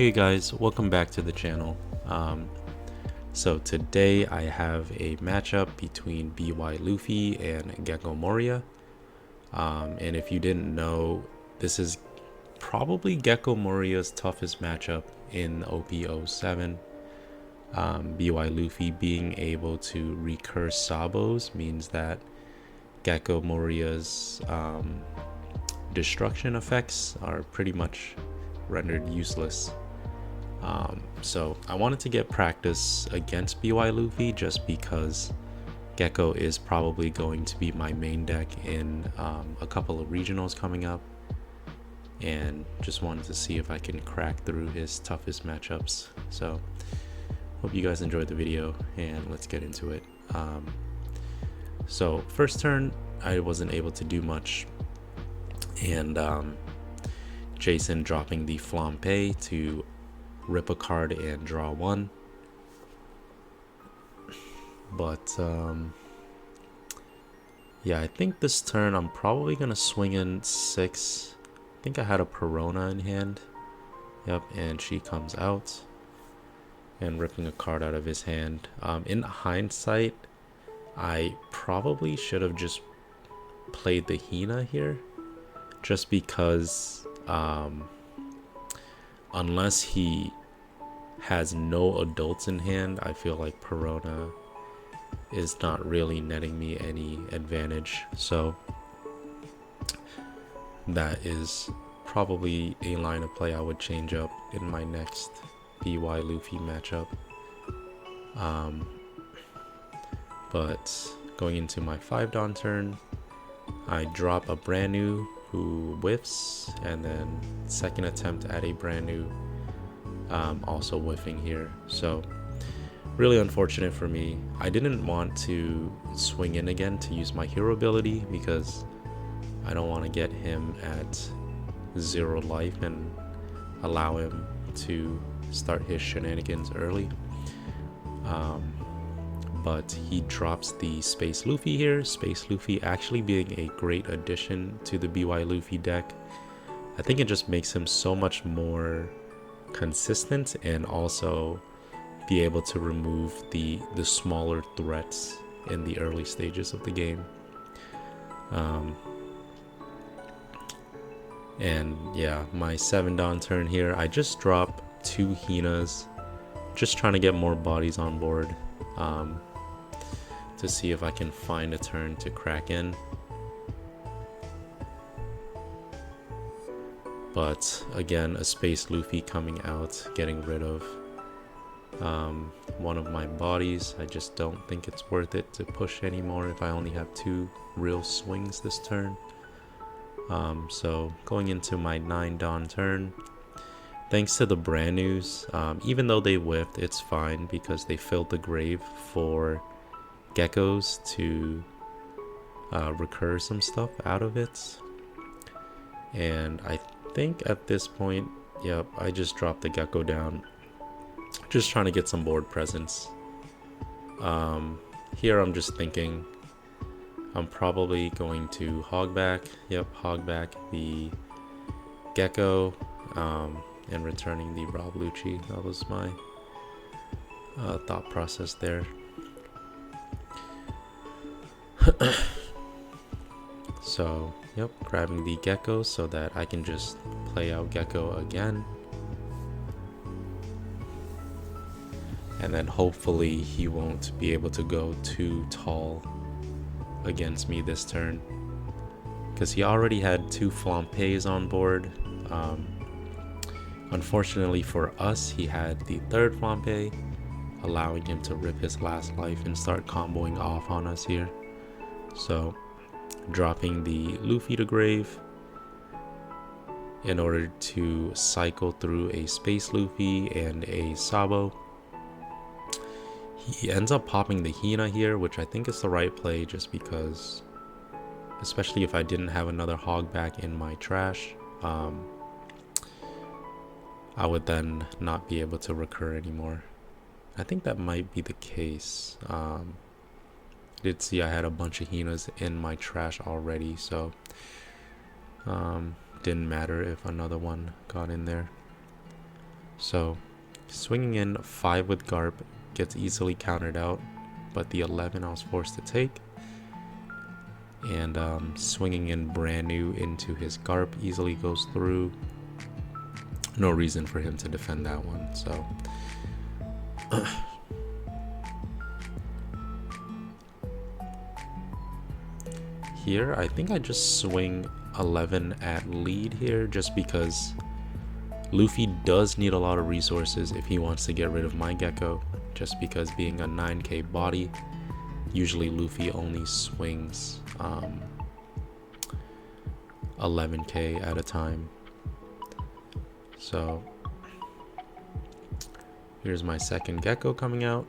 Hey guys, welcome back to the channel. So today I have a matchup between BY Luffy and Gecko Moria. And if you didn't know, this is probably Gecko Moria's toughest matchup in OP07. BY Luffy being able to recurse Sabos means that Gecko Moria's destruction effects are pretty much rendered useless. So I wanted to get practice against BY Luffy just because Gecko is probably going to be my main deck in a couple of regionals coming up, and just wanted to see if I can crack through his toughest matchups. So hope you guys enjoyed the video, and let's get into it. So first turn I wasn't able to do much, and Jason dropping the Flampe to rip a card and draw one. But yeah, I think this turn I'm probably gonna swing in 6. I think I had a Perona in hand. Yep, and she comes out and ripping a card out of his hand. In hindsight, I probably should have just played the Hina here, just because unless he has no adults in hand, I feel like Perona is not really netting me any advantage. So that is probably a line of play I would change up in my next BY Luffy matchup. But going into my 5-Don turn, I drop a brand new who whiffs, and then second attempt at a brand new, also whiffing here. So really unfortunate for me. I didn't want to swing in again to use my hero ability because I don't want to get him at 0 life and allow him to start his shenanigans early. But he drops the Space Luffy here. Space Luffy actually being a great addition to the BY Luffy deck. I think it just makes him so much more consistent, and also be able to remove the smaller threats in the early stages of the game. And yeah, my 7-Don turn here, I just drop 2 Hinas, just trying to get more bodies on board, to see if I can find a turn to crack in. But again, a Space Luffy coming out, getting rid of one of my bodies. I just don't think it's worth it to push anymore if I only have 2 real swings this turn. So going into my 9-Don turn, thanks to the brand news, even though they whiffed, it's fine because they filled the grave for geckos to recur some stuff out of it. And I think at this point, yep, I just dropped the gecko down, just trying to get some board presence. Here I'm just thinking I'm probably going to hogback, hogback the gecko, and returning the Rob Lucci. That was my thought process there. So yep, grabbing the gecko so that I can just play out gecko again, and then hopefully he won't be able to go too tall against me this turn, because he already had 2 Flampes on board. Unfortunately for us, he had the 3rd Flampe, allowing him to rip his last life and start comboing off on us here. So dropping the Luffy to grave in order to cycle through a Space Luffy and a Sabo. He ends up popping the Hina here, which I think is the right play, just because, especially if I didn't have another hogback in my trash, I would then not be able to recur anymore. I think that might be the case. I did see I had a bunch of Hinas in my trash already, so didn't matter if another one got in there. So swinging in 5 with Garp gets easily countered out, but the 11 I was forced to take. And swinging in brand new into his Garp easily goes through. No reason for him to defend that one. So here I think I just swing 11 at lead here, just because Luffy does need a lot of resources if he wants to get rid of my Gecko, just because being a 9k body, usually Luffy only swings 11k at a time. So here's my second Gecko coming out.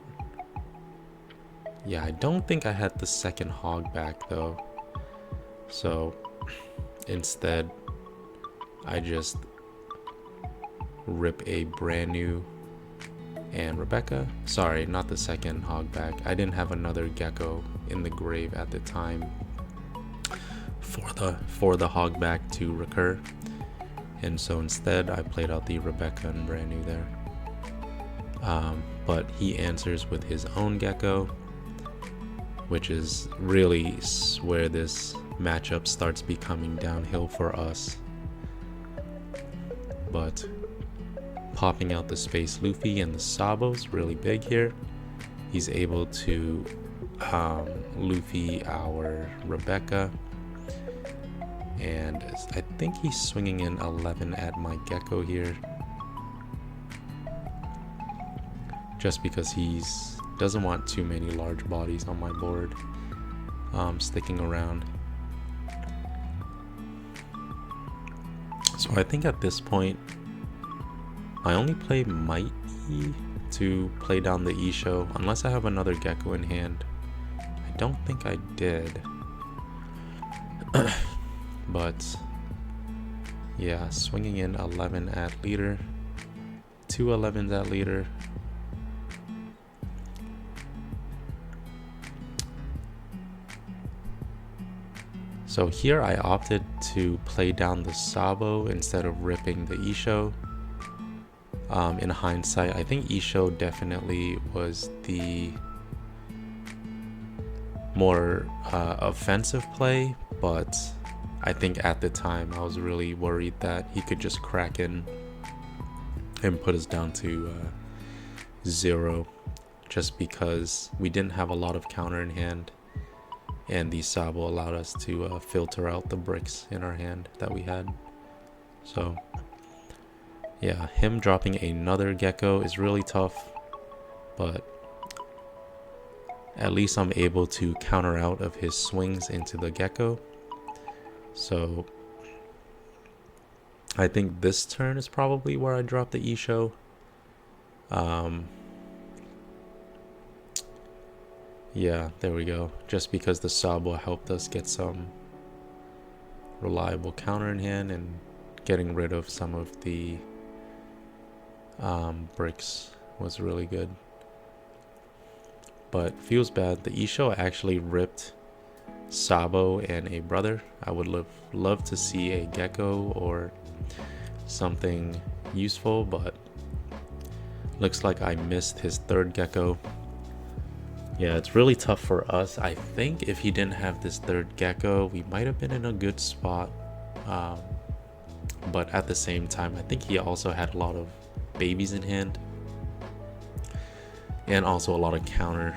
Yeah, I don't think I had the second hog back though, so instead I just rip a brand new and Rebecca. Sorry, not the second hog back. I didn't have another Gecko in the grave at the time for the hog back to recur, and so instead I played out the Rebecca and brand new there. But he answers with his own Gecko, which is really where this matchup starts becoming downhill for us. But popping out the Space Luffy and the Sabo's really big here. He's able to Luffy our Rebecca, and I think he's swinging in 11 at my Gecko here, just because he's doesn't want too many large bodies on my board sticking around. So I think at this point I only play Might E to play down the Isho, unless I have another Gecko in hand. I don't think I did. But yeah, swinging in 11 at leader, 2 11s at leader. So here I opted to play down the Sabo instead of ripping the Isho. In hindsight, I think Isho definitely was the more offensive play, but I think at the time I was really worried that he could just crack in and put us down to 0, just because we didn't have a lot of counter in hand, and the Sabo allowed us to filter out the bricks in our hand that we had. So yeah, him dropping another Gecko is really tough, but at least I'm able to counter out of his swings into the Gecko. So I think this turn is probably where I drop the Isho. Yeah, there we go. Just because the Sabo helped us get some reliable counter in hand and getting rid of some of the bricks was really good. But feels bad. The Isho actually ripped Sabo and a brother. I would love to see a Gecko or something useful, but looks like I missed his third Gecko. Yeah, it's really tough for us. I think if he didn't have this third Gecko, we might have been in a good spot. But at the same time, I think he also had a lot of babies in hand and also a lot of counter,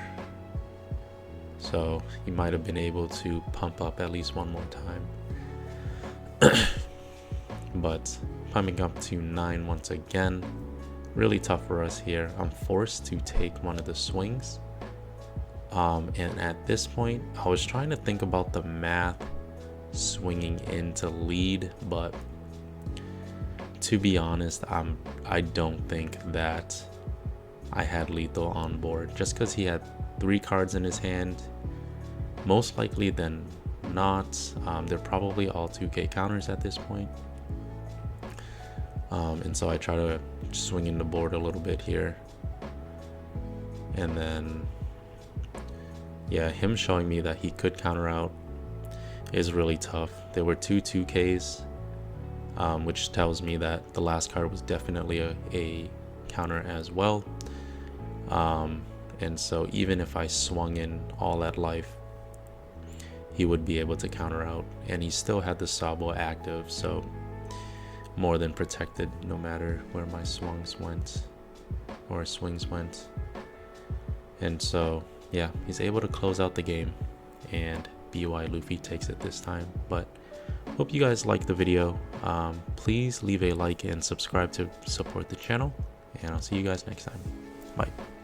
so he might have been able to pump up at least one more time. But pumping up to 9 once again, really tough for us here. I'm forced to take one of the swings, and at this point I was trying to think about the math swinging into lead, but to be honest, I don't think that I had lethal on board, just because he had 3 cards in his hand. Most likely than not, they're probably all 2k counters at this point. And so I try to swing in the board a little bit here, and then yeah, him showing me that he could counter out is really tough. There were 2 2ks, which tells me that the last card was definitely a counter as well. And so even if I swung in all at life, he would be able to counter out, and he still had the Sabo active, so more than protected no matter where my swings went. And so yeah, he's able to close out the game, and BY Luffy takes it this time. But hope you guys liked the video. Please leave a like and subscribe to support the channel, and I'll see you guys next time. Bye.